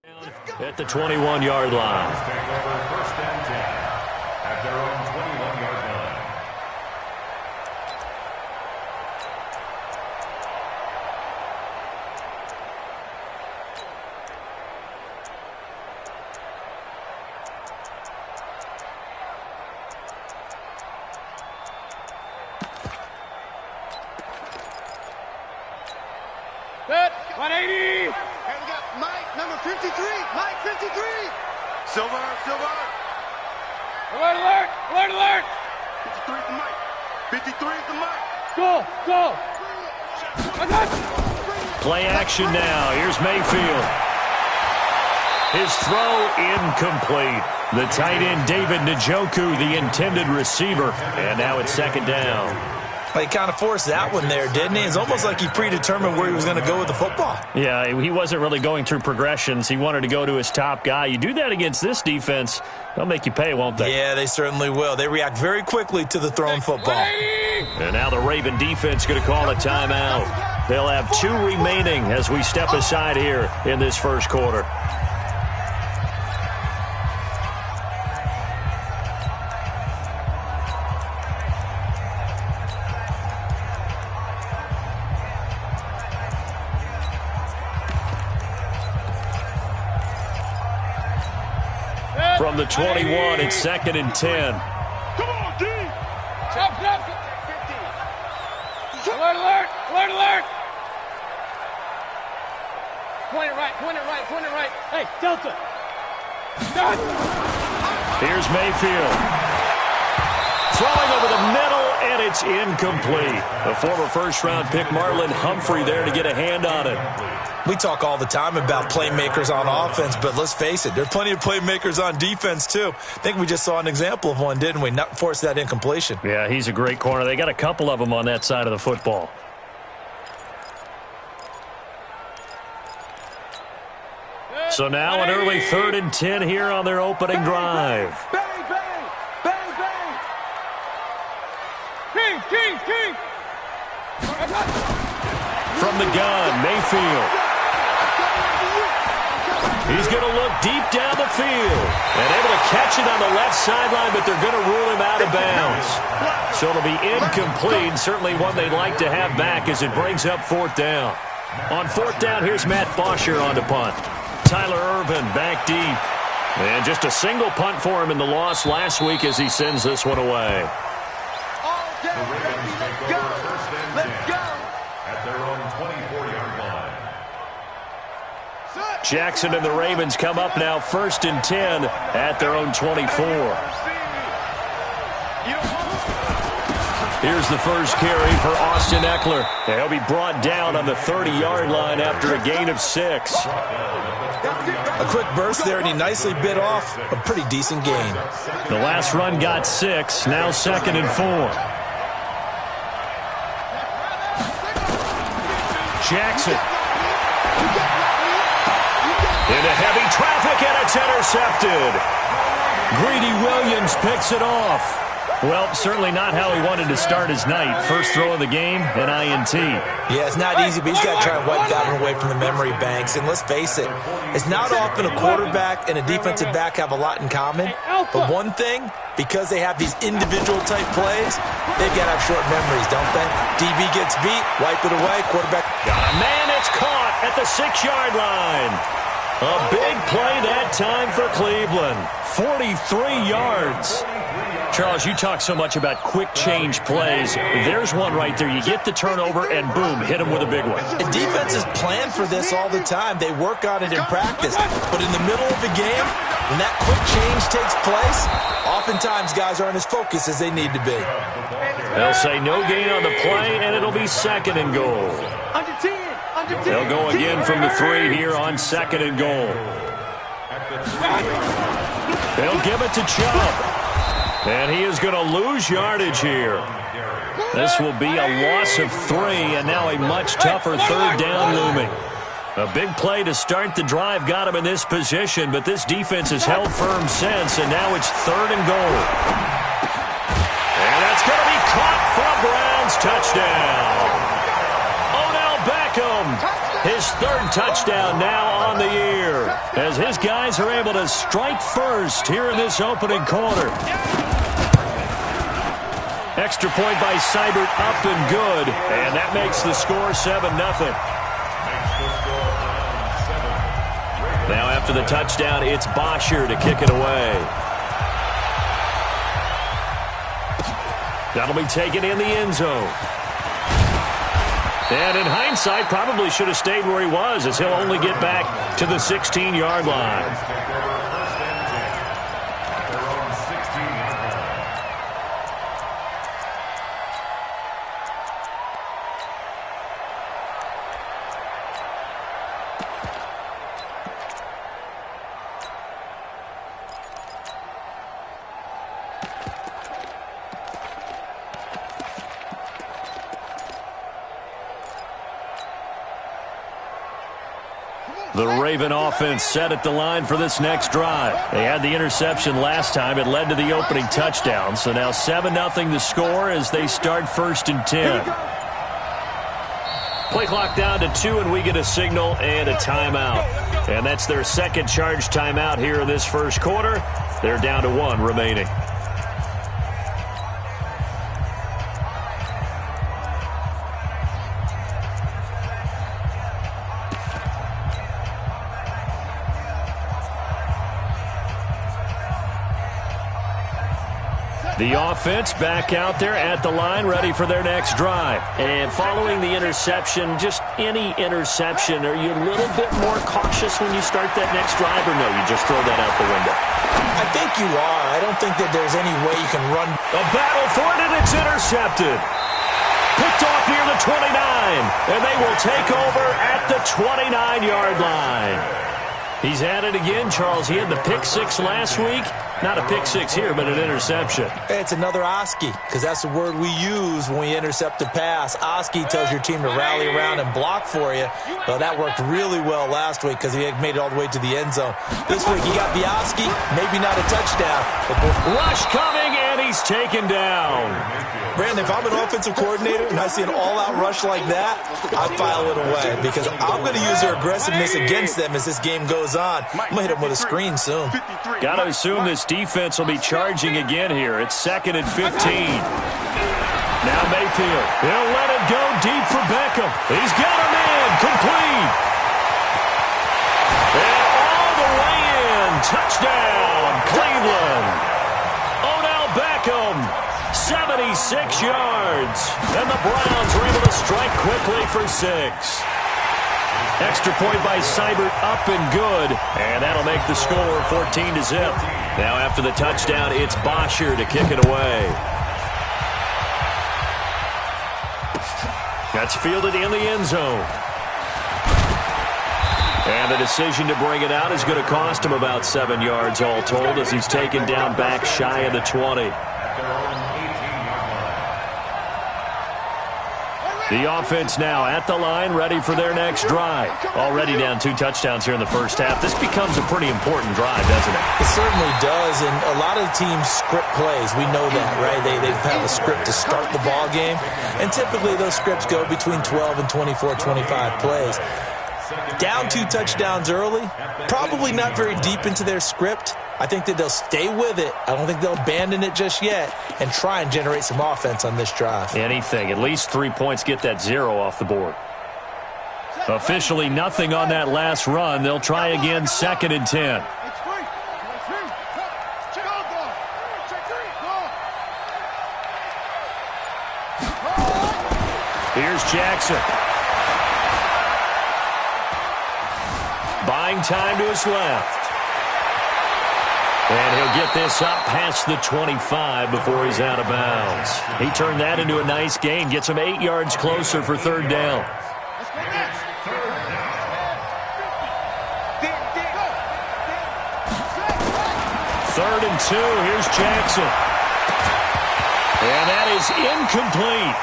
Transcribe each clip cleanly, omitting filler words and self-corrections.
At the 21-yard line. Take over 1st and 10 at their own 21-yard line. Good. 180. And we got Mike, number 53. Mike, 53. Silver. Alert, alert. Alert, alert. 53 is the Mike. 53 is the Mike. Go. Play action now. Here's Mayfield. His throw incomplete. The tight end, David Njoku, the intended receiver. And now it's 2nd down. He kind of forced that one there, didn't he? It's almost like he predetermined where he was going to go with the football. Yeah, he wasn't really going through progressions. He wanted to go to his top guy. You do that against this defense, they'll make you pay, won't they? Yeah, they certainly will. They react very quickly to the thrown football. And now the Raven defense going to call a timeout. They'll have 2 remaining as we step aside here in this first quarter. From the 21, it's 2nd and 10. Come on, D. Jump. Alert. Point it right. Hey, Delta. Done. Here's Mayfield. Throwing over the middle, and it's incomplete. The former first-round pick, Marlon Humphrey, there to get a hand on it. We talk all the time about playmakers on offense, but let's face it, there are plenty of playmakers on defense, too. I think we just saw an example of one, didn't we? Not force that incompletion. Yeah, he's a great corner. They got a couple of them on that side of the football. So now an early 3rd and 10 here on their opening drive. Bang. King. From the gun, Mayfield. He's going to look deep down the field and able to catch it on the left sideline, but they're going to rule him out of bounds. So it'll be incomplete, certainly one they'd like to have back as it brings up 4th down. On 4th down, here's Matt Bosher on the punt. Tyler Irvin back deep. And just a single punt for him in the loss last week as he sends this one away. The Ravens take over 1st and 10 at their own 24-yard line. Jackson and the Ravens come up now 1st and 10 at their own 24. Here's the first carry for Austin Eckler. He'll be brought down on the 30-yard line after a gain of 6. A quick burst there, and he nicely bit off a pretty decent gain. The last run got 6, now 2nd and 4. Jackson. Into heavy traffic, and it's intercepted. Greedy Williams picks it off. Well, certainly not how he wanted to start his night. First throw of the game, an INT. Yeah, it's not easy, but he's got to try and wipe that one away from the memory banks. And let's face it, it's not often a quarterback and a defensive back have a lot in common. But one thing, because they have these individual type plays, they've got to have short memories, don't they? DB gets beat, wipe it away, quarterback. Got a man, it's caught at the 6-yard line. A big play that time for Cleveland. 43 yards. Charles, you talk so much about quick change plays. There's one right there. You get the turnover, and boom, hit him with a big one. And defenses plan for this all the time. They work on it in practice. But in the middle of the game, when that quick change takes place, oftentimes guys aren't as focused as they need to be. They'll say no gain on the play, and it'll be 2nd and goal. Under 10. They'll go again from the 3 here on 2nd and goal. They'll give it to Chubb. And he is going to lose yardage here. This will be a loss of 3, and now a much tougher 3rd down looming. A big play to start the drive got him in this position, but this defense has held firm since, and now it's 3rd and goal. And that's going to be caught for a Browns touchdown. Odell Beckham, his third touchdown now on the year, as his guys are able to strike first here in this opening quarter. Extra point by Seibert, up and good, and that makes the score 7-0. Now after the touchdown, it's Bosher to kick it away. That'll be taken in the end zone. And in hindsight, probably should have stayed where he was, as he'll only get back to the 16-yard line. The Raven offense set at the line for this next drive. They had the interception last time. It led to the opening touchdown. So now 7-0 the score as they start 1st and 10. Play clock down to 2, and we get a signal and a timeout. And that's their second charge timeout here in this first quarter. They're down to 1 remaining. The offense back out there at the line, ready for their next drive. And following the interception, just any interception, are you a little bit more cautious when you start that next drive, or no, you just throw that out the window? I think you are. I don't think that there's any way you can run. A battle for it, and it's intercepted. Picked off near the 29, and they will take over at the 29-yard line. He's at it again, Charles. He had the pick 6 last week. Not a pick 6 here, but an interception. It's another Oski, because that's the word we use when we intercept a pass. Oski tells your team to rally around and block for you. Well, that worked really well last week because he had made it all the way to the end zone. This week he got the Oski, maybe not a touchdown. But rush coming, and he's taken down. Brandon, if I'm an offensive coordinator and I see an all-out rush like that, I file it away because I'm going to use their aggressiveness against them as this game goes on. I'm going to hit them with a screen soon. Got to assume this defense will be charging again here. It's 2nd and 15. Now Mayfield. He'll let it go deep for Beckham. He's got him in. Complete. And all the way in. Touchdown, Cleveland. Odell Beckham. 76 yards. And the Browns were able to strike quickly for 6. Extra point by Seibert, up and good. And that'll make the score 14-0. Now after the touchdown, it's Bosher to kick it away. That's fielded in the end zone. And the decision to bring it out is going to cost him about 7 yards all told as he's taken down back shy of the 20. The offense now at the line, ready for their next drive. Already down 2 touchdowns here in the first half. This becomes a pretty important drive, doesn't it? It certainly does, and a lot of the teams script plays. We know that, right? They have a script to start the ball game, and typically those scripts go between 12 and 24, 25 plays. Down 2 touchdowns early, probably not very deep into their script. I think that they'll stay with it. I don't think they'll abandon it just yet and try and generate some offense on this drive. Anything. At least 3 points, get that 0 off the board. Officially nothing on that last run. They'll try again, 2nd and 10. Here's Jackson. Buying time to his left. And he'll get this up past the 25 before he's out of bounds. He turned that into a nice gain. Gets him 8 yards closer for 3rd down. Third and 2. Here's Jackson. And that is incomplete.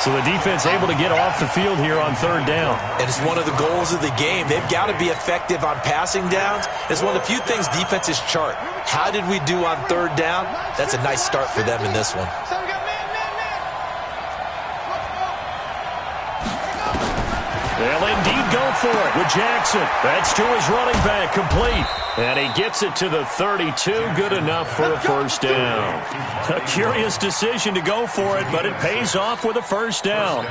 So the defense able to get off the field here on 3rd down. And it's one of the goals of the game. They've got to be effective on passing downs. It's one of the few things defenses chart. How did we do on 3rd down? That's a nice start for them in this one. They'll indeed go for it with Jackson. That's to his running back, complete. And he gets it to the 32, good enough for a first down. A curious decision to go for it, but it pays off with a first down.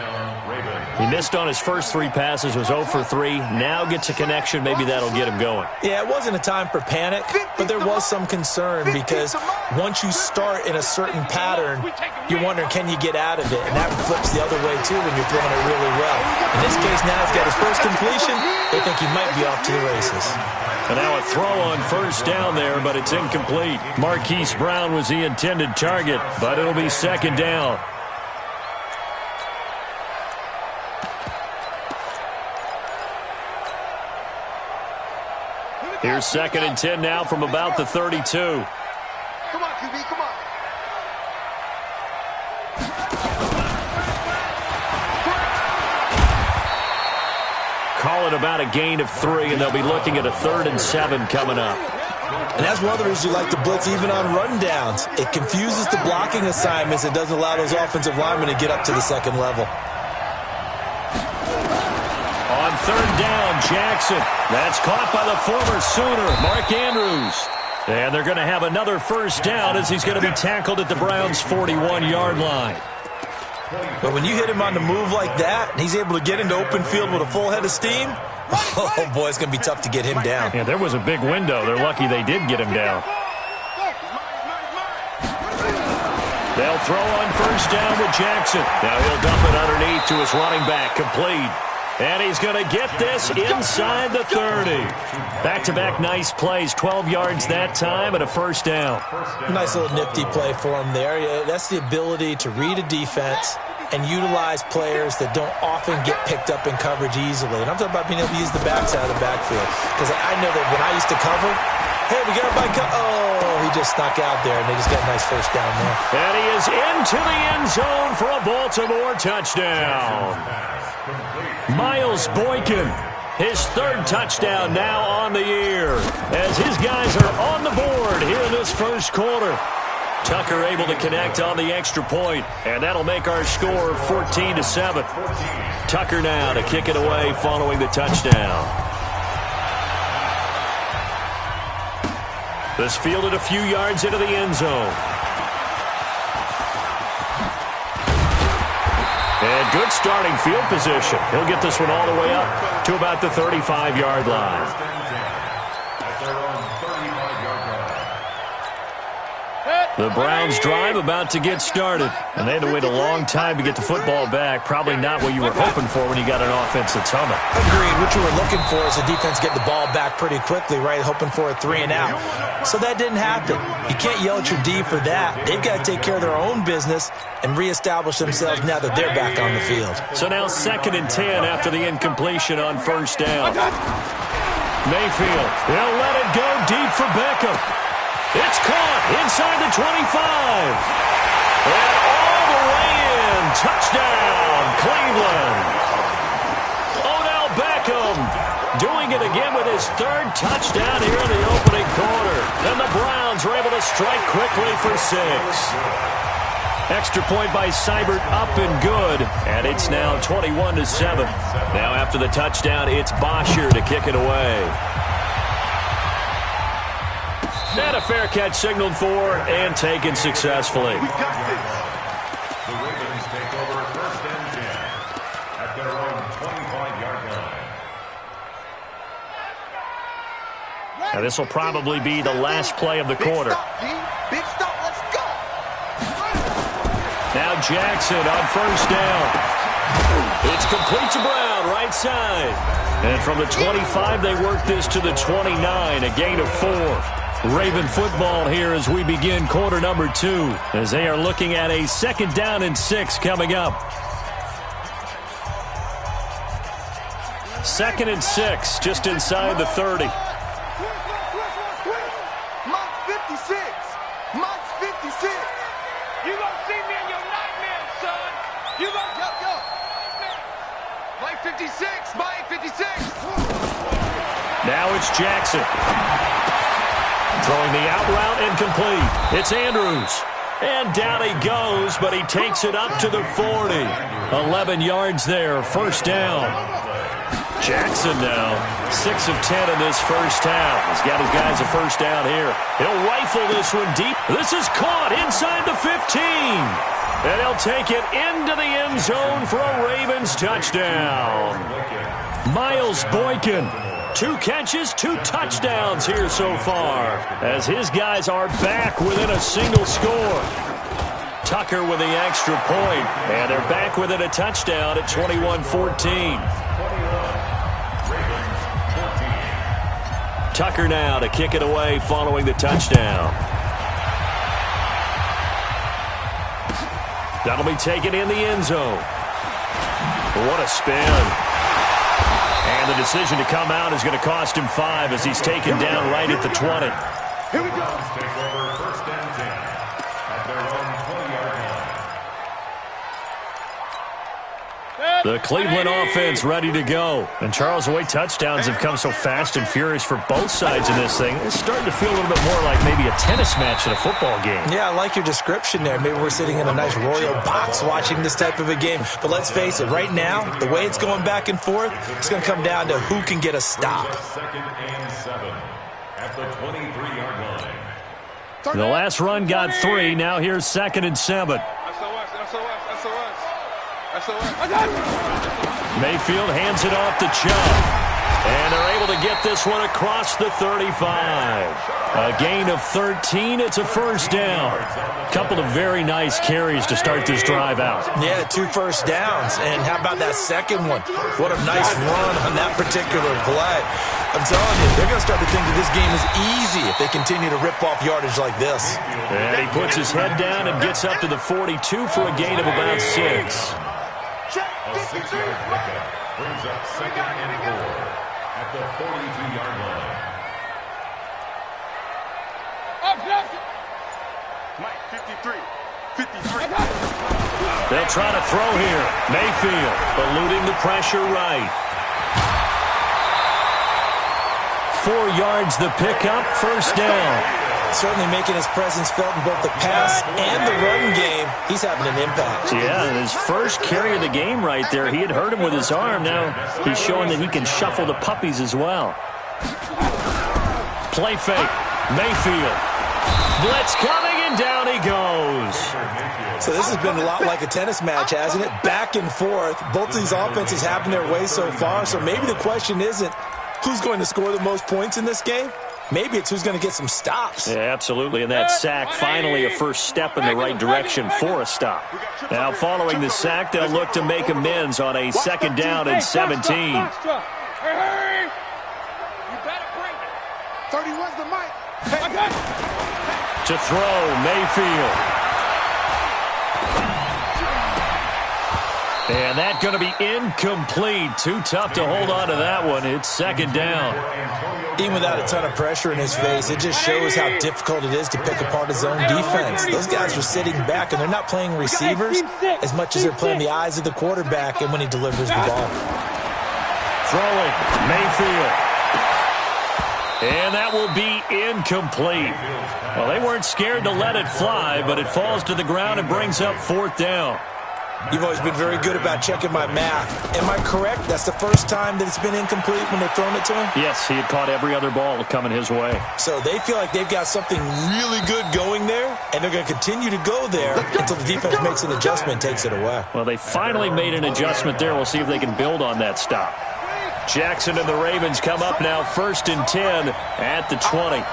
He missed on his first 3 passes, was 0 for 3. Now gets a connection. Maybe that'll get him going. Yeah, it wasn't a time for panic, but there was some concern because once you start in a certain pattern, you're wondering, can you get out of it? And that flips the other way, too, when you're throwing it really well. In this case, now he's got his first completion. They think he might be off to the races. And now a throw on first down there, but it's incomplete. Marquise Brown was the intended target, but it'll be second down. Here's 2nd and 10 now from about the 32. Come on, QB, come on. Call it about a gain of 3, and they'll be looking at a 3rd and 7 coming up. And that's one of the reasons you like to blitz even on rundowns. It confuses the blocking assignments. It doesn't allow those offensive linemen to get up to the second level. On 3rd down, Jackson. That's caught by the former Sooner, Mark Andrews. And they're going to have another first down as he's going to be tackled at the Browns' 41-yard line. But when you hit him on the move like that, and he's able to get into open field with a full head of steam, oh, boy, it's going to be tough to get him down. Yeah, there was a big window. They're lucky they did get him down. They'll throw on first down with Jackson. Now he'll dump it underneath to his running back, complete. And he's going to get this inside the 30. Back-to-back nice plays, 12 yards that time and a first down. Nice little nifty play for him there. Yeah, that's the ability to read a defense and utilize players that don't often get picked up in coverage easily. And I'm talking about being able to use the backside of the backfield. Because I know that when I used to cover, hey, we got a bike. Oh, he just snuck out there, and they just got a nice first down there. And he is into the end zone for a Baltimore touchdown. Miles Boykin, his 3rd touchdown now on the year, as his guys are on the board here in this first quarter. Tucker able to connect on the extra point, and that'll make our score 14-7. Tucker now to kick it away following the touchdown. This fielded a few yards into the end zone. And good starting field position. He'll get this one all the way up to about the 35-yard line. The Browns drive about to get started. And they had to wait a long time to get the football back. Probably not what you were hoping for when you got an offense that's humming. Agreed. What you were looking for is the defense get the ball back pretty quickly, right? Hoping for a 3 and out. So that didn't happen. You can't yell at your D for that. They've got to take care of their own business and reestablish themselves now that they're back on the field. So now 2nd and 10 after the incompletion on first down. Mayfield, they'll let it go deep for Beckham. It's caught inside the 25. And all the way in. Touchdown, Cleveland. Odell Beckham doing it again with his 3rd touchdown here in the opening quarter. And the Browns are able to strike quickly for 6. Extra point by Seibert up and good. And it's now 21-7. Now after the touchdown, it's Bosher to kick it away. And a fair catch signaled for and taken successfully. We got this. The Ravens take over 1st and 10 at their own 25-yard line. Now this will probably be the last play of the quarter. Big stop, let's go. Now Jackson on first down. It's complete to Brown, right side. And from the 25, they work this to the 29, a gain of 4. Raven football here as we begin quarter number 2, as they are looking at a 2nd down and 6 coming up. 2nd and 6, just inside the 30. Mike 56. Mike 56. You gonna see me in your nightmares, son. You gonna... Yo. Mike 56. Mike 56. Now it's Jackson. Throwing the out route incomplete. It's Andrews. And down he goes, but he takes it up to the 40. 11 yards there, first down. Jackson now, 6 of 10 in this first half. He's got his guys a first down here. He'll rifle this one deep. This is caught inside the 15. And he'll take it into the end zone for a Ravens touchdown. Miles Boykin, 2 catches, 2 touchdowns here so far, as his guys are back within a single score. Tucker with the extra point, and they're back within a touchdown at 21-14. Tucker now to kick it away following the touchdown. That'll be taken in the end zone. What a spin. And the decision to come out is going to cost him 5 as he's taken down right at the 20. Here we go. Take over first and 10 at their own 20-yard line. The Cleveland offense ready to go. And Charles, the way touchdowns have come so fast and furious for both sides in this thing, it's starting to feel a little bit more like maybe a tennis match in a football game. Yeah, I like your description there. Maybe we're sitting in a nice royal box watching this type of a game. But let's face it, right now, the way it's going back and forth, it's going to come down to who can get a stop. Second and 7 at the 23-yard line. The last run got 3. Now here's 2nd and 7. Mayfield hands it off to Chubb. And they're able to get this one across the 35. A gain of 13. It's a first down. Couple of very nice carries to start this drive out. Yeah, 2 first downs. And how about that second one? What a nice run on that particular play. I'm telling you, they're going to start to think that this game is easy if they continue to rip off yardage like this. And he puts his head down and gets up to the 42 for a gain of about 6. A 6-yard pickup brings up 2nd and 4 at the 42-yard line. Mike, 53. 53. They'll try to throw here. Mayfield eluding the pressure right. 4 yards the pickup, first down. Certainly making his presence felt in both the pass and the run game. He's having an impact. Yeah, and his first carry of the game right there. He had hurt him with his arm. Now he's showing that he can shuffle the puppies as well. Play fake. Mayfield. Blitz coming, and down he goes. So this has been a lot like a tennis match, hasn't it? Back and forth. Both of these offenses having their way so far. So maybe the question isn't who's going to score the most points in this game. Maybe it's who's going to get some stops. Yeah, absolutely. And that sack, finally a first step in the right direction for a stop. Now, following the sack, they'll look to make amends on a 2nd down and 17. Hey, hurry! You better bring it. 31's the mic. To throw, Mayfield. And that's going to be incomplete. Too tough to hold on to that one. It's 2nd down. Even without a ton of pressure in his face, it just shows how difficult it is to pick apart his own defense. Those guys are sitting back, and they're not playing receivers as much as they're playing the eyes of the quarterback and when he delivers the ball. Throwing, Mayfield. And that will be incomplete. Well, they weren't scared to let it fly, but it falls to the ground and brings up 4th down. You've always been very good about checking my math. Am I correct? That's the first time that it's been incomplete when they've thrown it to him? Yes, he had caught every other ball coming his way. So they feel like they've got something really good going there, and they're going to continue to go there until the defense makes an adjustment and takes it away. Well, they finally made an adjustment there. We'll see if they can build on that stop. Jackson and the Ravens come up now 1st and 10 at the 20.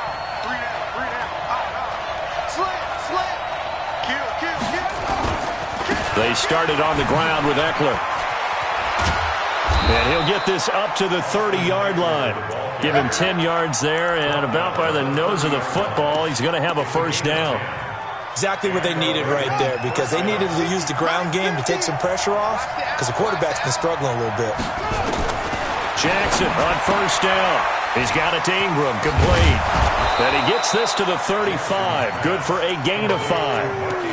They started on the ground with Eckler. And he'll get this up to the 30-yard line. Give him 10 yards there, and about by the nose of the football, he's going to have a first down. Exactly what they needed right there, because they needed to use the ground game to take some pressure off, because the quarterback's been struggling a little bit. Jackson on first down. He's got it to Ingram, complete. And he gets this to the 35. Good for a gain of 5.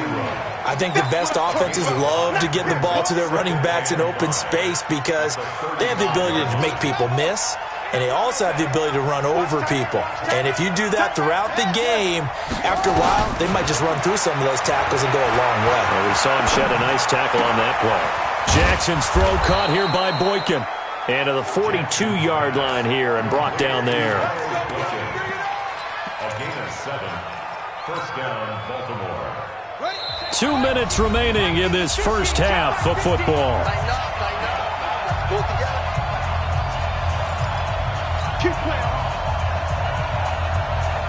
I think the best offenses love to get the ball to their running backs in open space because they have the ability to make people miss, and they also have the ability to run over people. And if you do that throughout the game, after a while, they might just run through some of those tackles and go a long way. Well, we saw him shed a nice tackle on that play. Jackson's throw caught here by Boykin. And to the 42-yard line here and brought down there. A gain of 7. First down, Baltimore. 2 minutes remaining in this first half of football.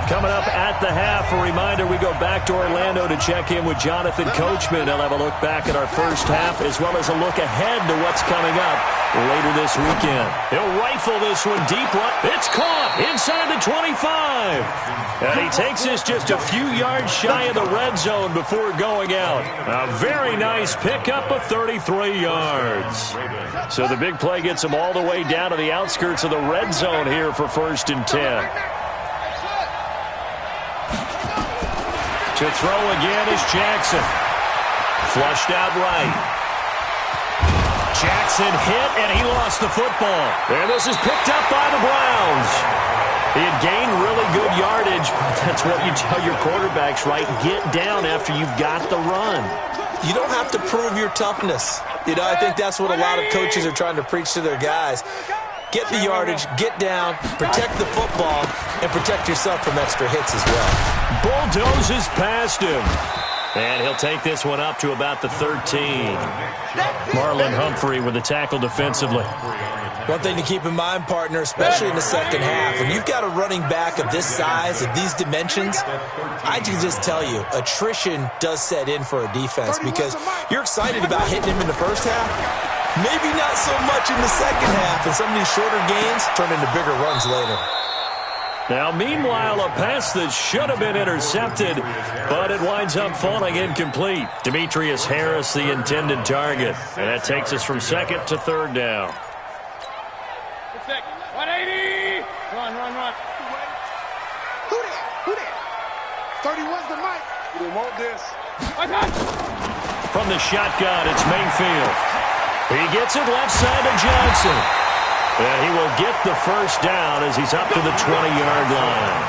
Coming up at the half, a reminder, we go back to Orlando to check in with Jonathan Coachman. He'll have a look back at our first half as well as a look ahead to what's coming up later this weekend. He'll rifle this one deep right. It's caught inside the 25. And he takes this just a few yards shy of the red zone before going out. A very nice pickup of 33 yards. So the big play gets him all the way down to the outskirts of the red zone here for 1st and 10. To throw again is Jackson. Flushed out right. Jackson hit, and he lost the football. And this is picked up by the Browns. He had gained really good yardage. That's what you tell your quarterbacks, right? Get down after you've got the run. You don't have to prove your toughness. You know, I think that's what a lot of coaches are trying to preach to their guys. Get the yardage, get down, protect the football, and protect yourself from extra hits as well. Bulldozes past him. And he'll take this one up to about the 13. Marlon Humphrey with the tackle defensively. One thing to keep in mind, partner, especially in the second half, when you've got a running back of this size, of these dimensions, I can just tell you, attrition does set in for a defense because you're excited about hitting him in the first half. Maybe not so much in the second half, and some of these shorter gains turn into bigger runs later. Now, meanwhile, a pass that should have been intercepted, but it winds up falling incomplete. Demetrius Harris, the intended target. And that takes us from 2nd to 3rd down. 180! Run. Who that? 31's the mic. You don't want this. From the shotgun, it's Mayfield. He gets it left side to Johnson. And he will get the first down as he's up to the 20-yard line.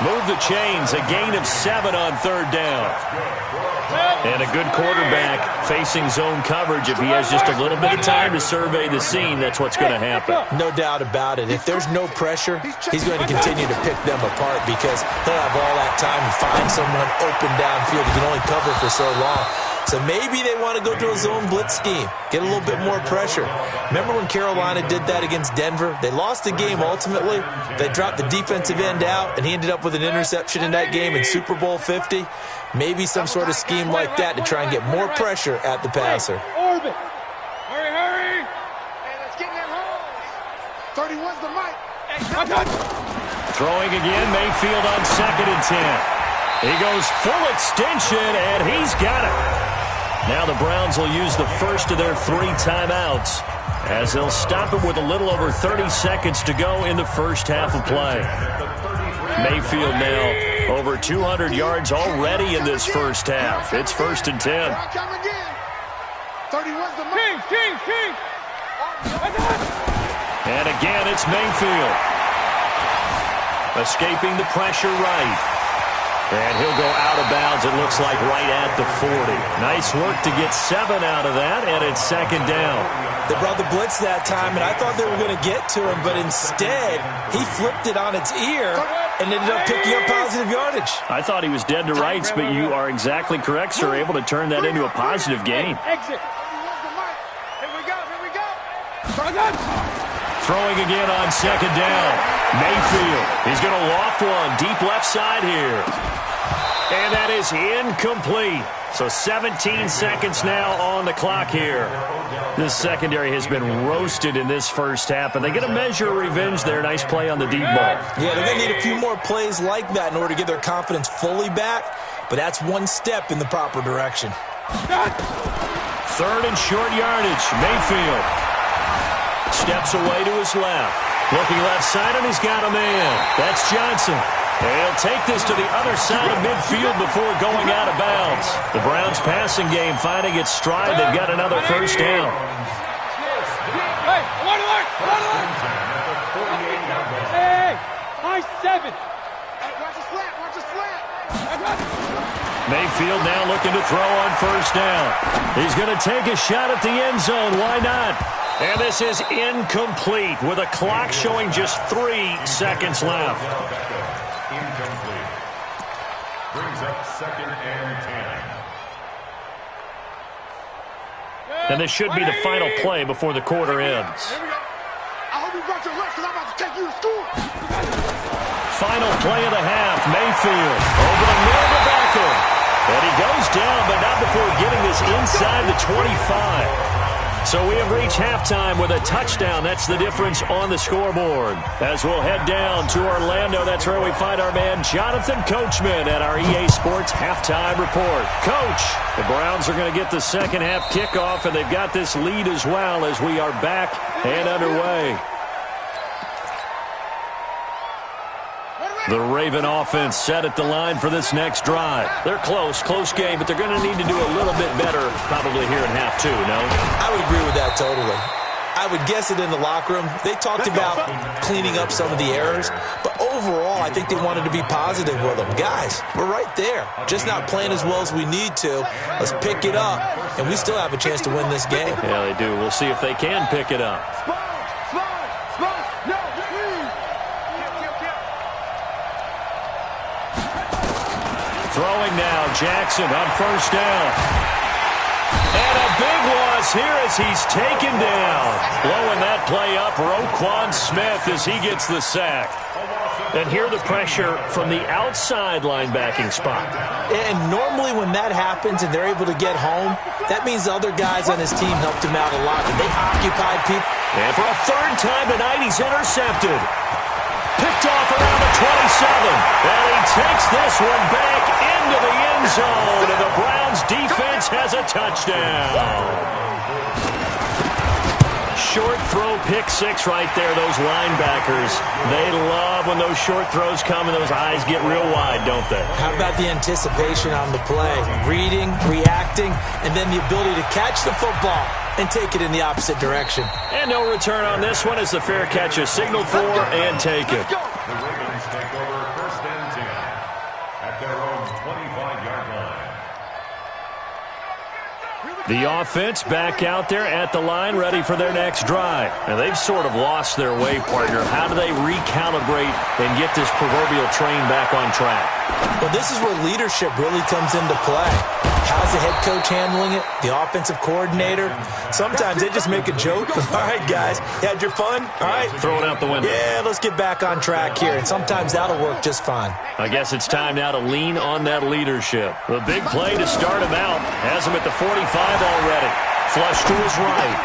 Move the chains, a gain of 7 on 3rd down. And a good quarterback facing zone coverage. If he has just a little bit of time to survey the scene, that's what's going to happen. No doubt about it. If there's no pressure, he's going to continue to pick them apart because he'll have all that time to find someone open downfield. He can only cover for so long. So maybe they want to go to a zone blitz scheme, get a little bit more pressure. Remember when Carolina did that against Denver? They lost the game ultimately. They dropped the defensive end out, and he ended up with an interception in that game in Super Bowl 50. Maybe some sort of scheme like that to try and get more pressure at the passer. Orbit. Hurry. Hey, let's get in that hole. 31's the mic. Throwing again, Mayfield on 2nd and 10. He goes full extension, and he's got it. Now the Browns will use the first of their 3 timeouts as they'll stop it with a little over 30 seconds to go in the first half of play. Mayfield now over 200 yards already in this first half. It's 1st and 10. 31's the mic. King. And again, it's Mayfield. Escaping the pressure right. And he'll go out of bounds, it looks like, right at the 40. Nice work to get 7 out of that, and it's 2nd down. They brought the blitz that time, and I thought they were going to get to him, but instead, he flipped it on its ear and ended up picking up positive yardage. I thought he was dead to rights, but you are exactly correct, sir, able to turn that into a positive gain. Exit. Here we go. Throwing again on 2nd down. Mayfield, he's going to loft one deep left side here. And that is incomplete. So 17 seconds now on the clock here. This secondary has been roasted in this first half, and they get a measure of revenge there. Nice play on the deep ball. Yeah, they're going to need a few more plays like that in order to get their confidence fully back, but that's one step in the proper direction. 3rd and short yardage. Mayfield steps away to his left. Looking left side, and he's got a man. That's Johnson. And he'll take this to the other side of midfield before going out of bounds. The Browns passing game finding its stride. They've got another first down. Hey, one alert. Hey, high 7. Watch the slant. Mayfield now looking to throw on first down. He's going to take a shot at the end zone. Why not? And this is incomplete with a clock showing just 3 seconds left. Incomplete. Brings up 2nd and 10. And this should be the final play before the quarter ends. Here we go. I hope you brought your lunch because I'm about to take you to school. Final play of the half. Mayfield over the middle to Beckham. And he goes down, but not before getting this inside the 25. So we have reached halftime with a touchdown. That's the difference on the scoreboard. As we'll head down to Orlando, that's where we find our man Jonathan Coachman at our EA Sports Halftime Report. Coach, the Browns are going to get the second half kickoff, and they've got this lead as well as we are back and underway. The Raven offense set at the line for this next drive. They're close game, but they're going to need to do a little bit better probably here in half 2, no? I would agree with that totally. I would guess it in the locker room. They talked about cleaning up some of the errors, but overall, I think they wanted to be positive with them. Guys, we're right there. Just not playing as well as we need to. Let's pick it up, and we still have a chance to win this game. Yeah, they do. We'll see if they can pick it up. Throwing now, Jackson on first down. And a big loss here as he's taken down. Blowing that play up, Roquan Smith as he gets the sack. And here the pressure from the outside linebacking spot. And normally when that happens and they're able to get home, that means the other guys on his team helped him out a lot. And they occupied people. And for a third time tonight, he's intercepted. Picked off around the 27. And he takes this one back into the end zone. And the Browns defense has a touchdown. Short throw, pick 6 right there. Those linebackers, they love when those short throws come and those eyes get real wide, don't they? How about the anticipation on the play? Reading, reacting, and then the ability to catch the football and take it in the opposite direction. And no return on this one as the fair catch is signaled for and taken. The Ravens take over 1st and 10 at their own 25-yard line. The offense back out there at the line, ready for their next drive. And they've sort of lost their way, partner. How do they recalibrate and get this proverbial train back on track? Well, this is where leadership really comes into play. How's the head coach handling it? The offensive coordinator? Sometimes they just make a joke. All right, guys, you had your fun? All right. Throw it out the window. Yeah, let's get back on track here. And sometimes that'll work just fine. I guess it's time now to lean on that leadership. The big play to start him out. Has him at the 45 already. Flush to his right.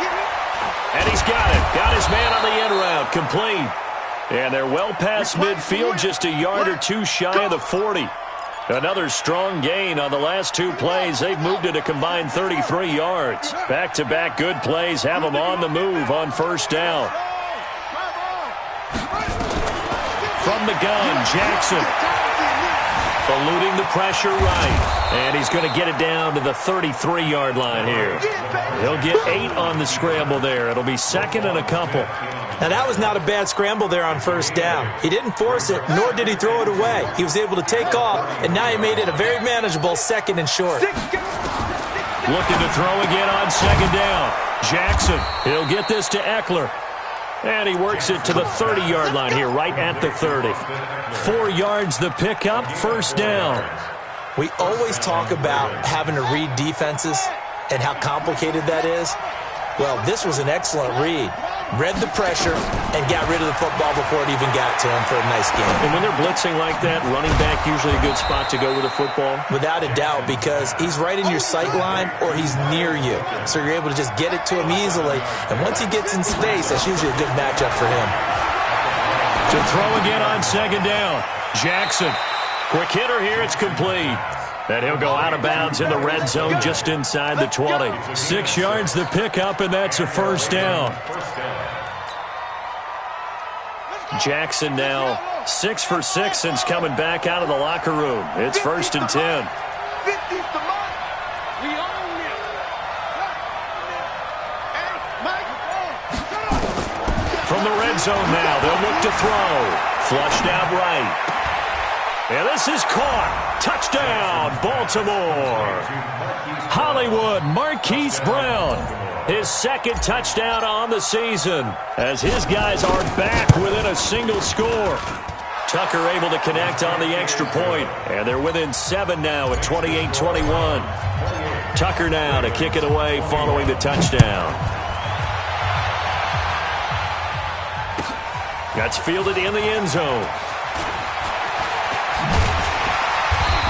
And he's got it. Got his man on the end route. Complete. And they're well past midfield, just a yard or two shy of the 40. Another strong gain on the last 2 plays. They've moved it a combined 33 yards. Back-to-back good plays have them on the move on first down. From the gun, Jackson. Eluding the pressure right. And he's going to get it down to the 33-yard line here. He'll get 8 on the scramble there. It'll be 2nd and a couple. Now, that was not a bad scramble there on first down. He didn't force it, nor did he throw it away. He was able to take off, and now he made it a very manageable 2nd and short. Looking to throw again on 2nd down. Jackson, he'll get this to Eckler. And he works it to the 30-yard line here, right at the 30. 4 yards the pickup, first down. We always talk about having to read defenses and how complicated that is. Well, this was an excellent read. Read the pressure and got rid of the football before it even got to him for a nice game. And when they're blitzing like that, running back usually a good spot to go with the football? Without a doubt, because he's right in your sight line or he's near you. So you're able to just get it to him easily. And once he gets in space, that's usually a good matchup for him. To throw again on 2nd down. Jackson. Quick hitter here. It's complete. And he'll go out of bounds in the red zone just inside the 20. 6 yards the pickup, and that's a first down. Jackson now 6 for 6 since coming back out of the locker room. It's 1st and 10. From the red zone now, they'll look to throw. Flushed out right. And this is caught. Touchdown, Baltimore. Hollywood, Marquise Brown. His second touchdown on the season as his guys are back within a single score. Tucker able to connect on the extra point, and they're within 7 now at 28-21. Tucker now to kick it away following the touchdown. That's fielded in the end zone.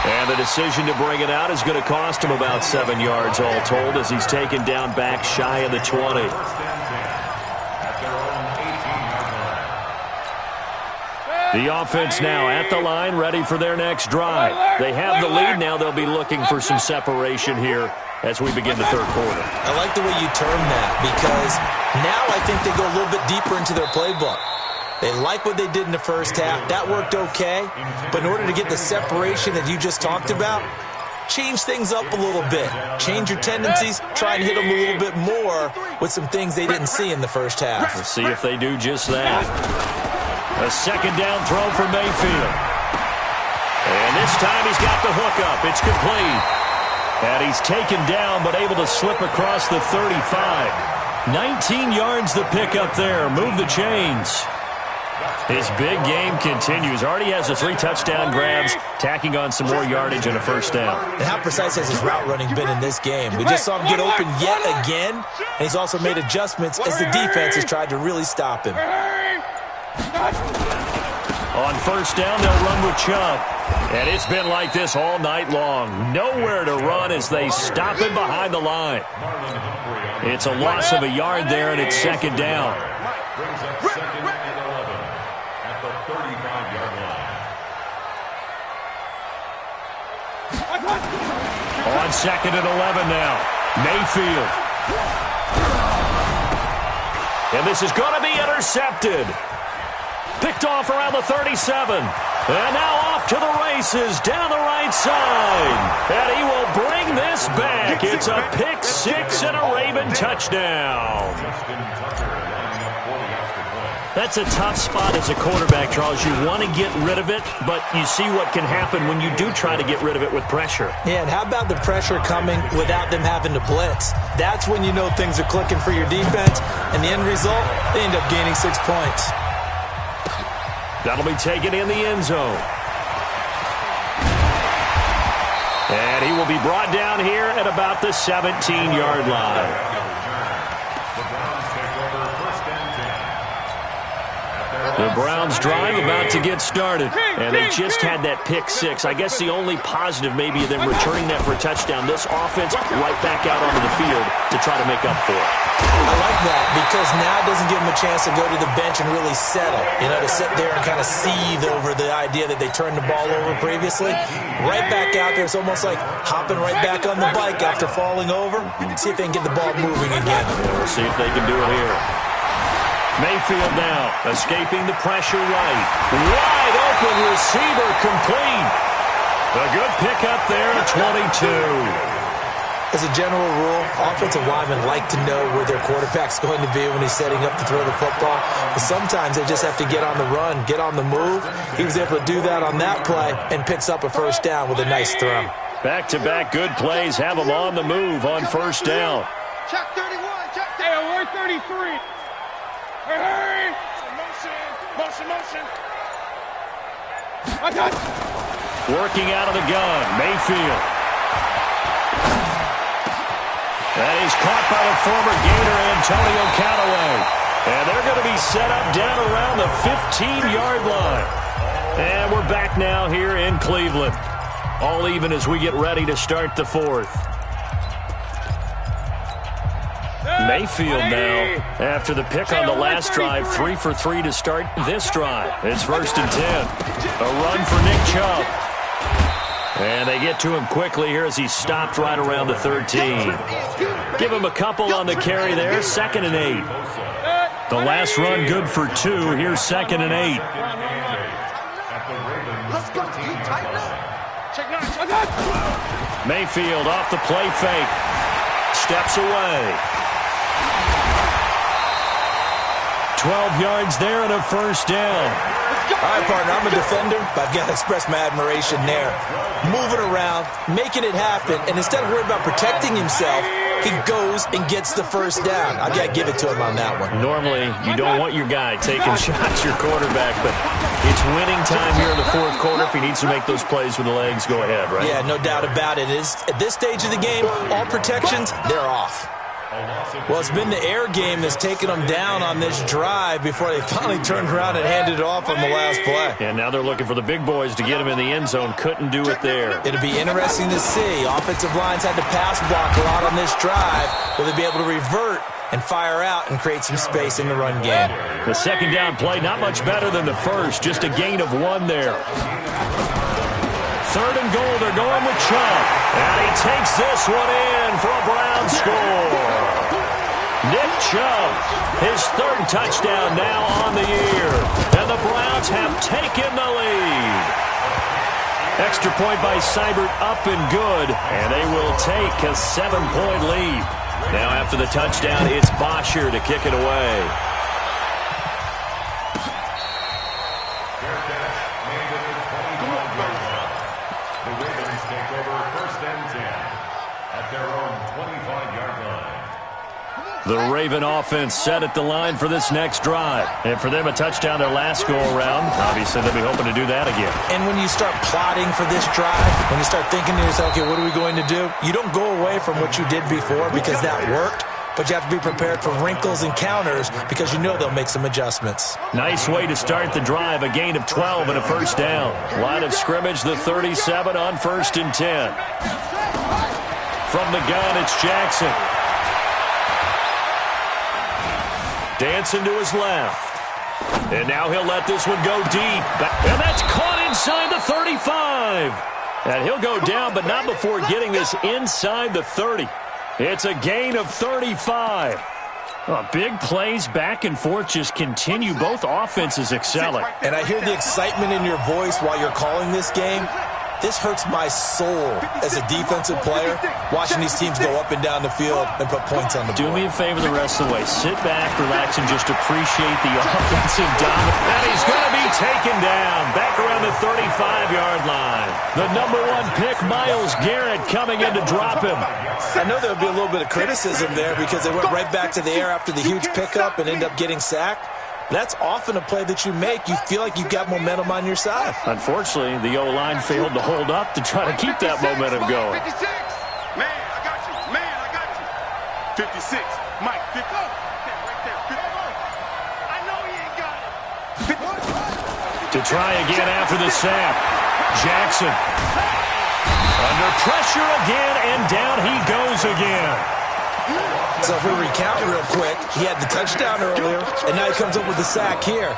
And the decision to bring it out is going to cost him about 7 yards all told as he's taken down back shy of the 20. The offense now at the line, ready for their next drive. They have the lead. Now they'll be looking for some separation here as we begin the third quarter. I like the way you term that because now I think they go a little bit deeper into their playbook. They like what they did in the first half. That worked okay. But in order to get the separation that you just talked about, change things up a little bit. Change your tendencies. Try and hit them a little bit more with some things they didn't see in the first half. We'll see if they do just that. A second down throw for Mayfield. And this time he's got the hookup. It's complete. And he's taken down but able to slip across the 35. 19 yards the pickup there. Move the chains. His big game continues. Already has the 3 touchdown grabs, tacking on some more yardage and a first down. And how precise has his route running been in this game? We just saw him get open yet again, and he's also made adjustments as the defense has tried to really stop him. On first down, they'll run with Chubb. And it's been like this all night long. Nowhere to run as they stop him behind the line. It's a loss of a yard there, and it's second down. Brings up second and 11 at the 35-yard line. On second and 11 now. Mayfield. And this is going to be intercepted. Picked off around the 37. And now off to the races down the right side. And he will bring this back. It's a pick 6 and a Raven touchdown. That's a tough spot as a quarterback, Charles. You want to get rid of it, but you see what can happen when you do try to get rid of it with pressure. Yeah, and how about the pressure coming without them having to blitz? That's when you know things are clicking for your defense, and the end result, they end up gaining 6 points. That'll be taken in the end zone. And he will be brought down here at about the 17-yard line. The Browns drive about to get started, and they just had that pick 6. I guess the only positive maybe of them returning that for a touchdown. This offense right back out onto the field to try to make up for it. I like that because now it doesn't give them a chance to go to the bench and really settle, to sit there and kind of seethe over the idea that they turned the ball over previously. Right back out there, it's almost like hopping right back on the bike after falling over. See if they can get the ball moving again. We'll see if they can do it here. Mayfield now, escaping the pressure right. Wide open receiver complete. A good pickup there at 22. As a general rule, offensive linemen like to know where their quarterback's going to be when he's setting up to throw the football. But sometimes they just have to get on the run, get on the move. He was able to do that on that play and picks up a first down with a nice throw. Back-to-back good plays have him on the move on first down. Check 31, check 31. Hey, we're 33. Hey! Motion. Working out of the gun, Mayfield. That is caught by the former Gator, Antonio Callaway. And they're going to be set up down around the 15-yard line. And we're back now here in Cleveland. All even as we get ready to start the fourth. Mayfield now, after the pick on the last drive, 3 for 3 to start this drive. It's first and 10. A run for Nick Chubb. And they get to him quickly here as he stopped right around the 13. Give him a couple on the carry there, second and 8. The last run good for 2. Here's second and 8. Let's go. You tighten up. Check 9. Mayfield off the play fake. Steps away. 12 yards there and a first down. All right, partner, I'm a defender, but I've got to express my admiration there. Moving around, making it happen, and instead of worrying about protecting himself, back and goes and gets the first down. I got to give it to him on that one. Normally, you don't want your guy taking shots, your quarterback, but it's winning time here in the fourth quarter. If he needs to make those plays with the legs, go ahead, right? Yeah, no doubt about it. At this stage of the game, all protections, they're off. Well, it's been the air game that's taken them down on this drive before they finally turned around and handed it off on the last play. And now they're looking for the big boys to get him in the end zone. Couldn't do it there. It'll be interesting to see. Offensive lines had to pass block a lot on this drive. Will they be able to revert and fire out and create some space in the run game? The second down play, not much better than the first. Just a gain of 1 there. Third and goal, they're going with Chubb. And he takes this one in for a Brown score. Nick Chubb, his third touchdown now on the year. And the Browns have taken the lead. Extra point by Seibert up and good. And they will take a 7-point lead. Now after the touchdown, it's Bosher to kick it away. The Raven offense set at the line for this next drive. And for them, a touchdown their last go-around. Obviously, they'll be hoping to do that again. And when you start plotting for this drive, when you start thinking to yourself, okay, what are we going to do? You don't go away from what you did before because that worked, but you have to be prepared for wrinkles and counters because you know they'll make some adjustments. Nice way to start the drive, a gain of 12 and a first down. Line of scrimmage, the 37 on 1st and 10. From the gun, it's Jackson. Dancing to his left. And now he'll let this one go deep. And that's caught inside the 35. And he'll go down, but not before getting this inside the 30. It's a gain of 35. Oh, big plays back and forth just continue. Both offenses excelling. And I hear the excitement in your voice while you're calling this game. This hurts my soul as a defensive player, watching these teams go up and down the field and put points on the board. Do me a favor the rest of the way. Sit back, relax, and just appreciate the offensive dominance. And he's going to be taken down back around the 35-yard line. The #1 pick, Myles Garrett, coming in to drop him. I know there would be a little bit of criticism there because they went right back to the air after the huge pickup and ended up getting sacked. That's often a play that you make. You feel like you've got momentum on your side. Unfortunately, the O-line failed to hold up to try to keep that momentum going. 56. Man, I got you. Man, I got you. 56. Mike, pick up. Right there. 51. I know he ain't got it. To try again after the sack. Jackson. Under pressure again, and down he goes again. So if we recount real quick, he had the touchdown earlier, and now he comes up with the sack here.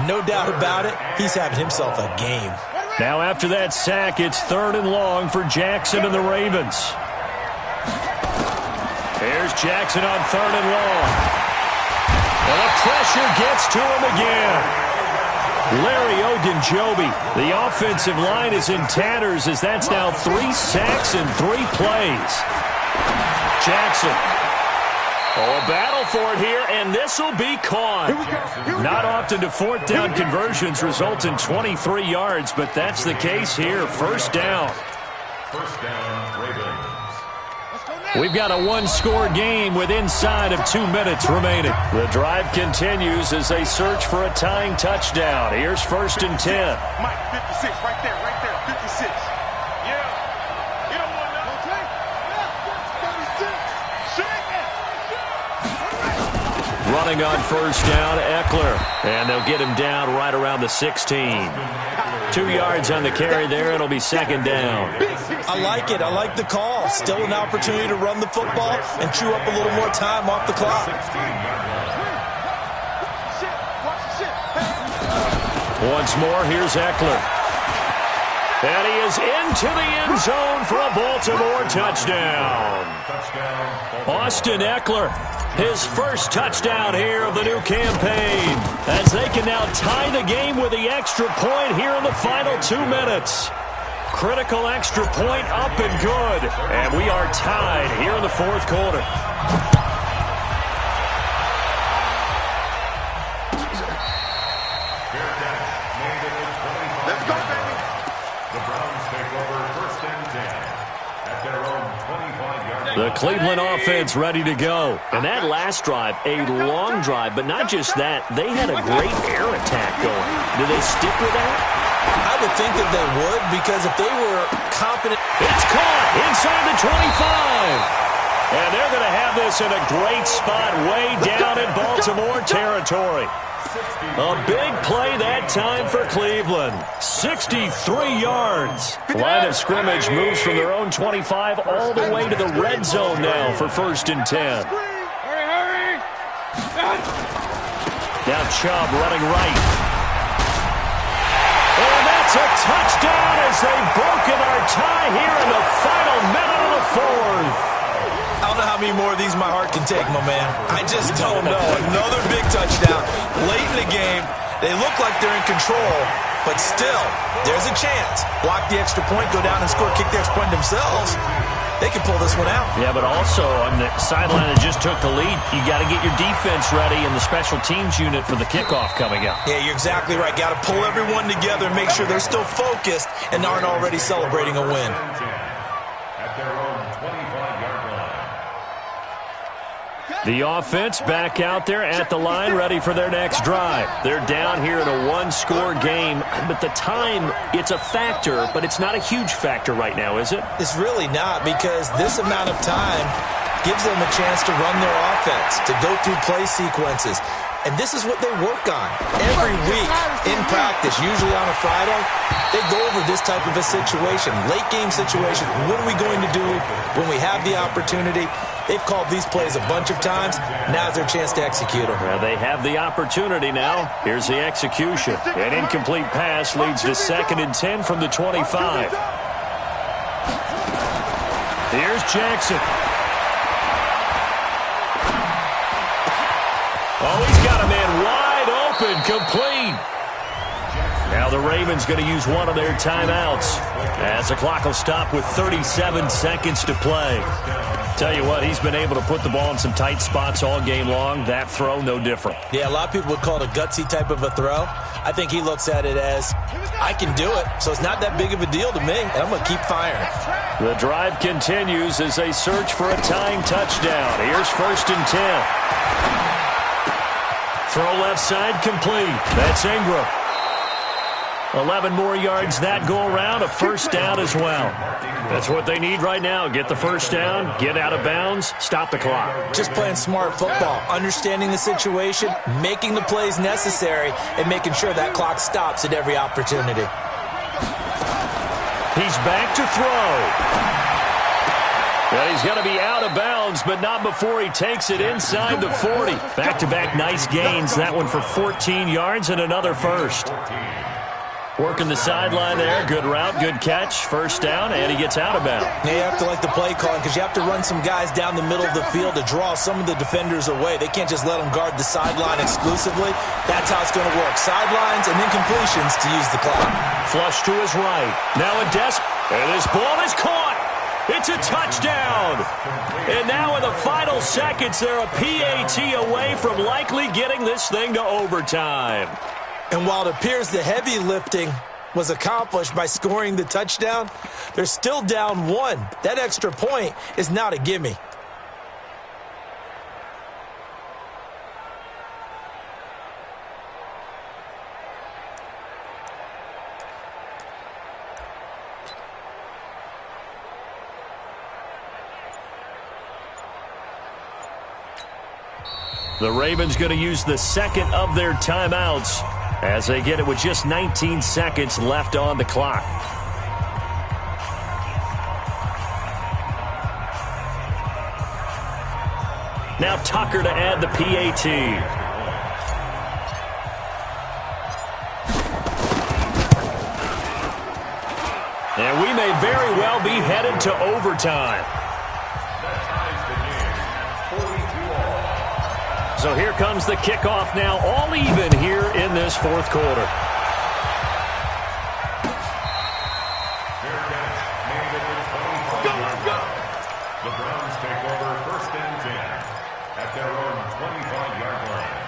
No doubt about it, he's having himself a game. Now after that sack, it's 3rd and long for Jackson and the Ravens. Here's Jackson on 3rd and long. And the pressure gets to him again. Larry Ogunjobi, the offensive line is in tatters as that's now 3 sacks in 3 plays. Jackson. Oh, a battle for it here, and this will be caught. Not often do 4th down conversions result in 23 yards, but that's the case here. 1st down. First down, Ravens. We've got a 1-score game with inside of 2 minutes remaining. The drive continues as they search for a tying touchdown. Here's 1st and 10. Mike, 56, right there, 56. Yeah. You don't want nothing. Running on 1st down, Eckler. And they'll get him down right around the 16. 2 yards on the carry there. It'll be 2nd down. I like it. I like the call. Still an opportunity to run the football and chew up a little more time off the clock. Once more, here's Eckler. And he is into the end zone for a Baltimore touchdown. Austin Eckler, his first touchdown here of the new campaign, as they can now tie the game with the extra point here in the final 2 minutes. Critical extra point up and good. And we are tied here in the 4th quarter. Let's go, baby. The Browns take over 1st and 10 at their own 25-yard line. The Cleveland offense ready to go. And that last drive, a long drive, but not just that. They had a great air attack going. Do they stick with that? I would think that they would, because if they were confident. It's caught inside the 25. And they're going to have this in a great spot way down in Baltimore territory. A big play that time for Cleveland. 63 yards. Line of scrimmage moves from their own 25 all the way to the red zone now for 1st and 10. Hurry! Now Chubb running right. And that's a touchdown as they've broken our tie here in the final minute of the 4th. I don't know how many more of these my heart can take, my man. I just don't know. Another big touchdown. Late in the game, they look like they're in control, but still, there's a chance. Block the extra point, go down and score, kick the extra point themselves. They can pull this one out. Yeah, but also on the sideline that just took the lead, you got to get your defense ready and the special teams unit for the kickoff coming up. Yeah, you're exactly right. Got to pull everyone together and make sure they're still focused and aren't already celebrating a win. At their own 25-yard line. The offense back out there at the line, ready for their next drive. They're down here in a one-score game, but the time, it's a factor, but it's not a huge factor right now, is it? It's really not, because this amount of time gives them a chance to run their offense, to go through play sequences. And this is what they work on every week in practice, usually on a Friday. They go over this type of a situation, late game situation. What are we going to do when we have the opportunity? They've called these plays a bunch of times. Now's their chance to execute them. Well, they have the opportunity now. Here's the execution. An incomplete pass leads to 2nd and 10 from the 25. Here's Jackson. Oh, he's got a man wide open, complete. Now the Ravens going to use one of their timeouts as the clock will stop with 37 seconds to play. Tell you what, he's been able to put the ball in some tight spots all game long. That throw, no different. Yeah, a lot of people would call it a gutsy type of a throw. I think he looks at it as, I can do it, so it's not that big of a deal to me, and I'm going to keep firing. The drive continues as they search for a tying touchdown. Here's 1st and 10. Throw left side complete. That's Ingram. 11 more yards that go around, a 1st down as well. That's what they need right now. Get the 1st down, get out of bounds, stop the clock. Just playing smart football, understanding the situation, making the plays necessary, and making sure that clock stops at every opportunity. He's back to throw. Well, he's going to be out of bounds, but not before he takes it inside the 40. Back-to-back nice gains. That one for 14 yards and another 1st. Working the sideline there. Good route, good catch. 1st down, and he gets out of bounds. Now you have to like the play calling, because you have to run some guys down the middle of the field to draw some of the defenders away. They can't just let them guard the sideline exclusively. That's how it's going to work. Sidelines and incompletions to use the clock. Flush to his right. Now a and this ball is caught. It's a touchdown. And now in the final seconds, they're a PAT away from likely getting this thing to overtime. And while it appears the heavy lifting was accomplished by scoring the touchdown, they're still down 1. That extra point is not a gimme. The Ravens going to use the 2nd of their timeouts as they get it with just 19 seconds left on the clock. Now Tucker to add the PAT. And we may very well be headed to overtime. So here comes the kickoff now, all even here in this 4th quarter. The Browns take over 1st and 10 at their own 25-yard line.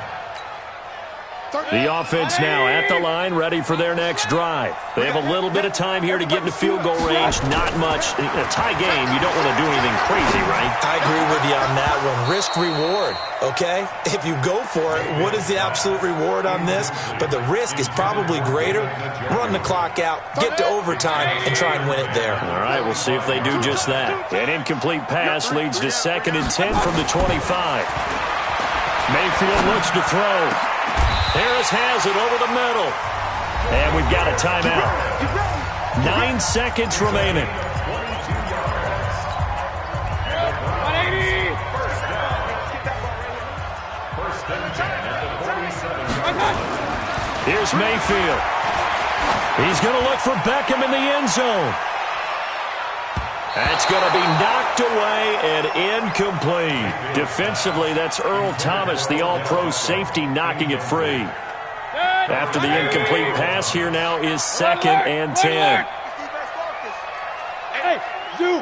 The The offense now at the line, ready for their next drive. They have a little bit of time here to get into field goal range. Not much. In a tie game, you don't want to do anything crazy, right? I agree with you on that one. Risk-reward, okay? If you go for it, what is the absolute reward on this? But the risk is probably greater. Run the clock out, get to overtime, and try and win it there. All right, we'll see if they do just that. An incomplete pass leads to 2nd and 10 from the 25. Mayfield looks to throw. Harris has it over the middle. And we've got a timeout. 9 seconds remaining. 180. Here's Mayfield. He's going to look for Beckham in the end zone. That's going to be knocked away and incomplete. Defensively, that's Earl Thomas, the all-pro safety, knocking it free. After the incomplete pass, here now is 2nd and 10. Hey, Zoo.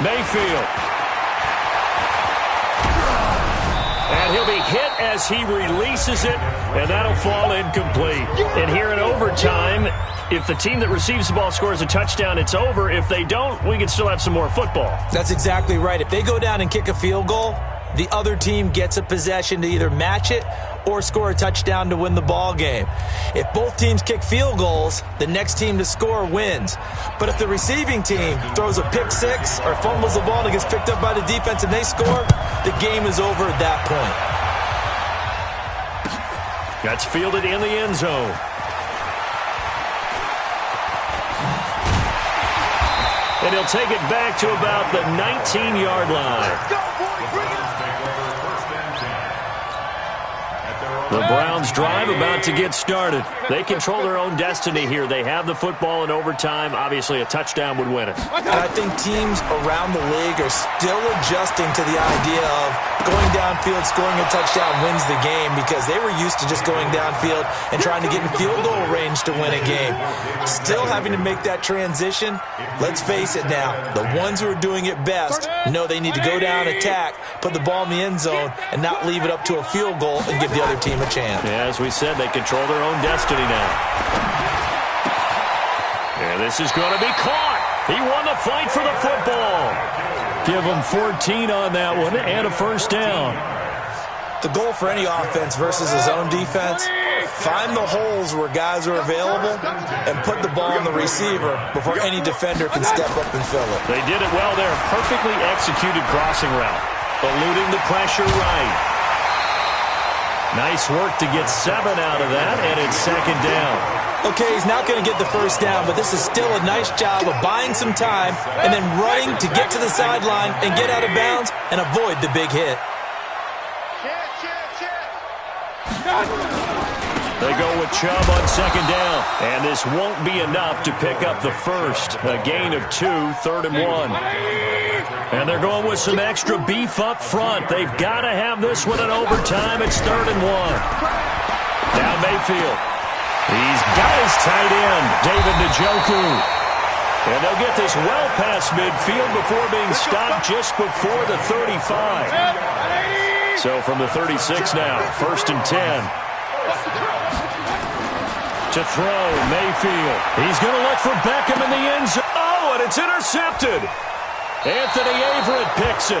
Mayfield. And he'll be hit as he releases it, and that'll fall incomplete. And here in overtime, if the team that receives the ball scores a touchdown, it's over. If they don't, we can still have some more football. That's exactly right. If they go down and kick a field goal, the other team gets a possession to either match it or score a touchdown to win the ball game. If both teams kick field goals, the next team to score wins. But if the receiving team throws a pick six or fumbles the ball and it gets picked up by the defense and they score, the game is over at that point. That's fielded in the end zone. And he'll take it back to about the 19-yard line. The Browns drive about to get started. They control their own destiny here. They have the football in overtime. Obviously, a touchdown would win it. And I think teams around the league are still adjusting to the idea of going downfield, scoring a touchdown wins the game, because they were used to just going downfield and trying to get in field goal range to win a game. Still having to make that transition. Let's face it now, the ones who are doing it best know they need to go down, attack, put the ball in the end zone, and not leave it up to a field goal and give the other team a chance. Yeah, as we said, they control their own destiny now. And this is going to be caught. He won the fight for the football. Give him 14 on that one and a first down. The goal for any offense versus his own defense, find the holes where guys are available and put the ball on the receiver before any defender can step up and fill it. They did it well there. Perfectly executed crossing route. Eluding the pressure right. Nice work to get 7 out of that, and it's 2nd down. Okay, he's not going to get the first down, but this is still a nice job of buying some time and then running to get to the sideline and get out of bounds and avoid the big hit. They go with Chubb on 2nd down, and this won't be enough to pick up the first. A gain of 2, 3rd and 1. And they're going with some extra beef up front. They've got to have this one in overtime. It's 3rd and 1. Now Mayfield. He's got his tight end, David Njoku. And they'll get this well past midfield before being stopped just before the 35. So from the 36 now, 1st and 10. To throw, Mayfield. He's going to look for Beckham in the end zone. Oh, and it's intercepted. Anthony Averett picks it.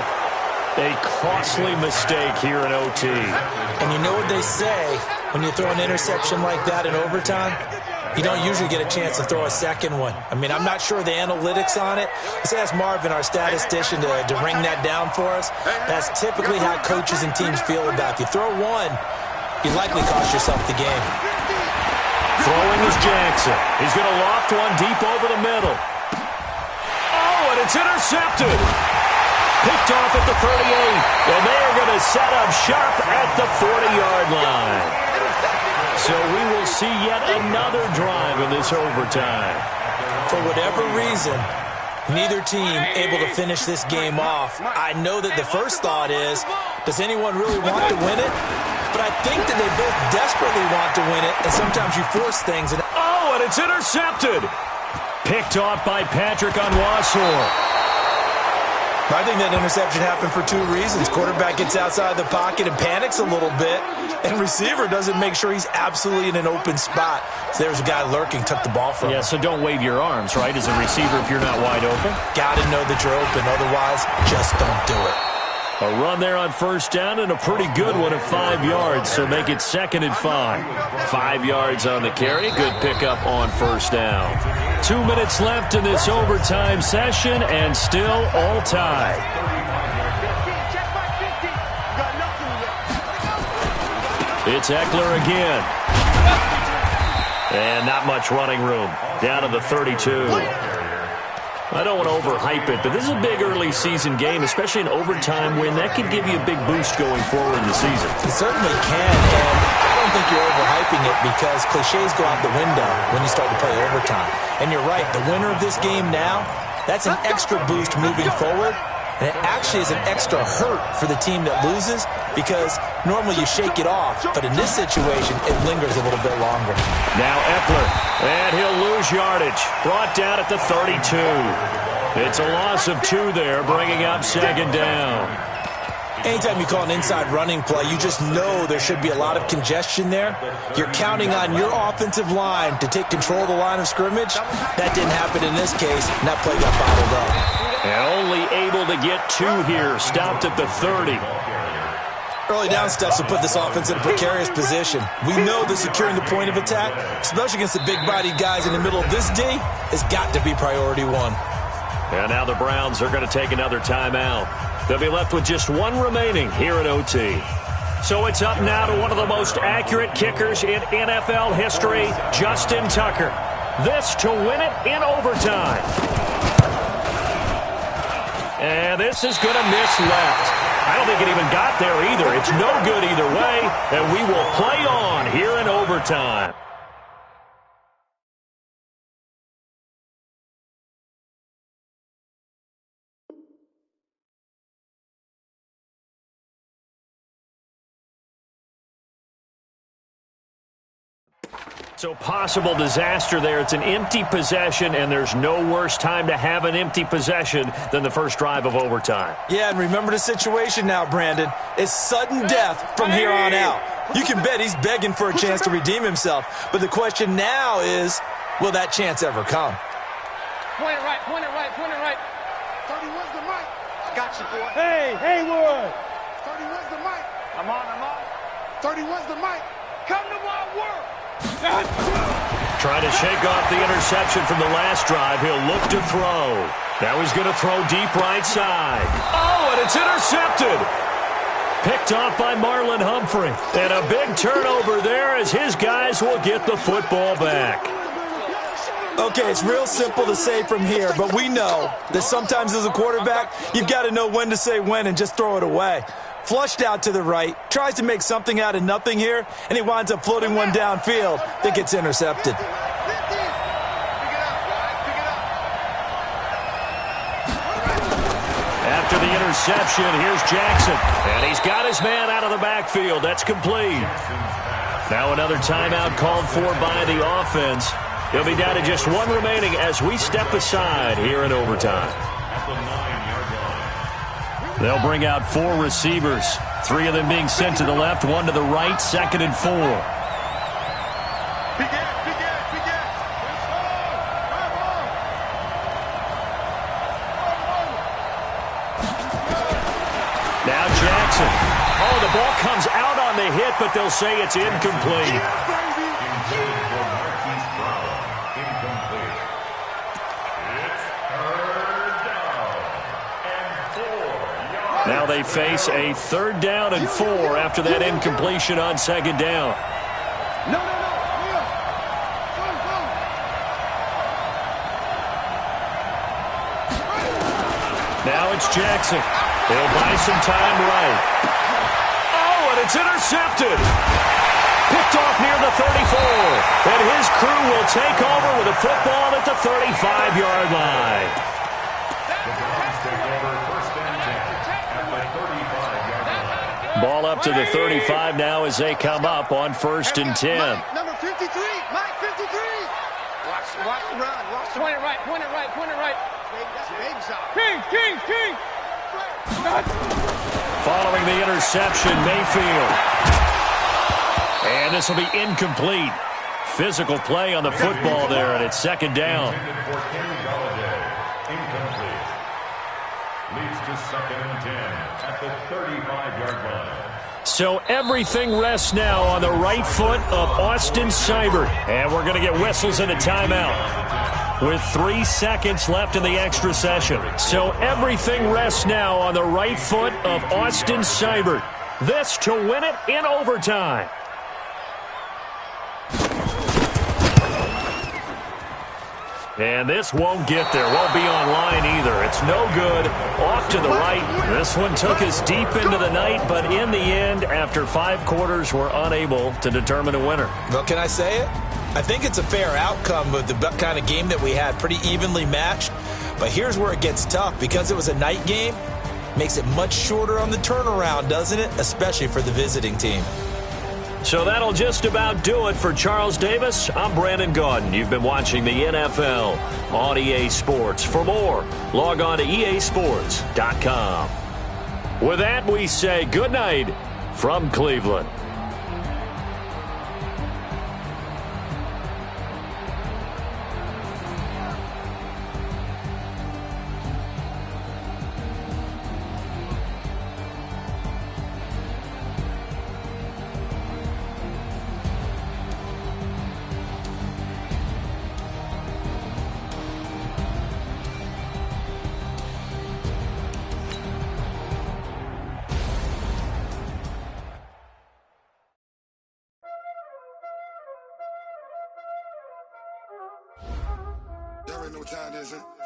A costly mistake here in OT. And you know what they say, when you throw an interception like that in overtime, you don't usually get a chance to throw a second one. I mean, I'm not sure the analytics on it. Let's ask Marvin, our statistician, to ring that down for us. That's typically how coaches and teams feel about you. Throw one, you likely cost yourself the game. Throwing is Jackson. He's going to loft one deep over the middle. Oh, and it's intercepted. Picked off at the 38. And they are going to set up sharp at the 40-yard line. So we will see yet another drive in this overtime. For whatever reason, neither team able to finish this game off. I know that the first thought is, does anyone really want to win it? But I think that they both desperately want to win it, and sometimes you force things. Oh, and it's intercepted. Picked off by Patrick Onwuasor. I think that interception happened for two reasons. Quarterback gets outside the pocket and panics a little bit, and receiver doesn't make sure he's absolutely in an open spot. So there's a guy lurking, took the ball from him. Yeah, so don't wave your arms, right, as a receiver if you're not wide open. Got to know that you're open. Otherwise, just don't do it. A run there on first down and a pretty good one at 5 yards, so make it 2nd and 5. 5 yards on the carry. Good pickup on first down. 2 minutes left in this overtime session, and still all tied. It's Eckler again. And not much running room. Down to the 32. I don't want to overhype it, but this is a big early season game, especially an overtime win. That could give you a big boost going forward in the season. It certainly can, and I don't think you're overhyping it because cliches go out the window when you start to play overtime. And you're right, the winner of this game now, that's an extra boost moving forward. And it actually is an extra hurt for the team that loses because normally you shake it off, but in this situation, it lingers a little bit longer. Now Eckler, and he'll lose yardage. Brought down at the 32. It's a loss of 2 there, bringing up 2nd down. Anytime you call an inside running play, you just know there should be a lot of congestion there. You're counting on your offensive line to take control of the line of scrimmage. That didn't happen in this case, and that play got bottled up. And only able to get 2 here, stopped at the 30. Early down steps will put this offense in a precarious position. We know that securing the point of attack, especially against the big-bodied guys in the middle of this D, has got to be priority 1. And now the Browns are going to take another timeout. They'll be left with just 1 remaining here at OT. So it's up now to one of the most accurate kickers in NFL history, Justin Tucker. This to win it in overtime. And this is going to miss left. I don't think it even got there either. It's no good either way, and we will play on here in overtime. So possible disaster there. It's an empty possession, and there's no worse time to have an empty possession than the first drive of overtime. Yeah, and remember the situation now, Brandon. It's sudden death from here on out. You can bet he's begging for a chance to redeem himself. But the question now is, will that chance ever come? Point it right, point it right, point it right. 30, where's the mic? I got you, boy. Hey, Haywood. 30, where's the mic? I'm on. 30, where's the mic? Come to my work. Trying to shake off the interception from the last drive. He'll look to throw. Now he's going to throw deep right side. Oh, and it's intercepted. Picked off by Marlon Humphrey. And a big turnover there as his guys will get the football back. Okay, it's real simple to say from here, but we know that sometimes as a quarterback, you've got to know when to say when and just throw it away. Flushed out to the right, tries to make something out of nothing here, and he winds up floating one downfield that gets intercepted. After the interception, here's Jackson. And he's got his man out of the backfield. That's complete. Now another timeout called for by the offense. He'll be down to just 1 remaining as we step aside here in overtime. They'll bring out 4 receivers. 3 of them being sent to the left, 1 to the right, 2nd and 4. Now Jackson. Oh, the ball comes out on the hit, but they'll say it's incomplete. Now they face a 3rd down and 4 after that incompletion on 2nd down. Now it's Jackson. He'll buy some time right. Oh, and it's intercepted. Picked off near the 34. And his crew will take over with a football at the 35-yard line. Ball up to the 35 now as they come up on 1st and 10. Number 53, Mike 53. Watch the run. Watch the Point it right, point it right, point it right. That's big shot. King. Following the interception, Mayfield. And this will be incomplete. Physical play on the football there, and it's second down. Incomplete. Leads to second and 10 at the 35-yard line. So everything rests now on the right foot of Austin Seibert. And we're going to get whistles and a timeout with 3 seconds left in the extra session. So everything rests now on the right foot of Austin Seibert. This to win it in overtime. And this won't get there. Won't be online either. It's no good. Off to the right. This one took us deep into the night, but in the end, after 5 quarters, we're unable to determine a winner. Well, can I say it? I think it's a fair outcome of the kind of game that we had, pretty evenly matched. But here's where it gets tough. Because it was a night game, makes it much shorter on the turnaround, doesn't it? Especially for the visiting team. So that'll just about do it for Charles Davis. I'm Brandon Gaudin. You've been watching the NFL on EA Sports. For more, log on to easports.com. With that, we say good night from Cleveland. Y'all already know what time it is, huh?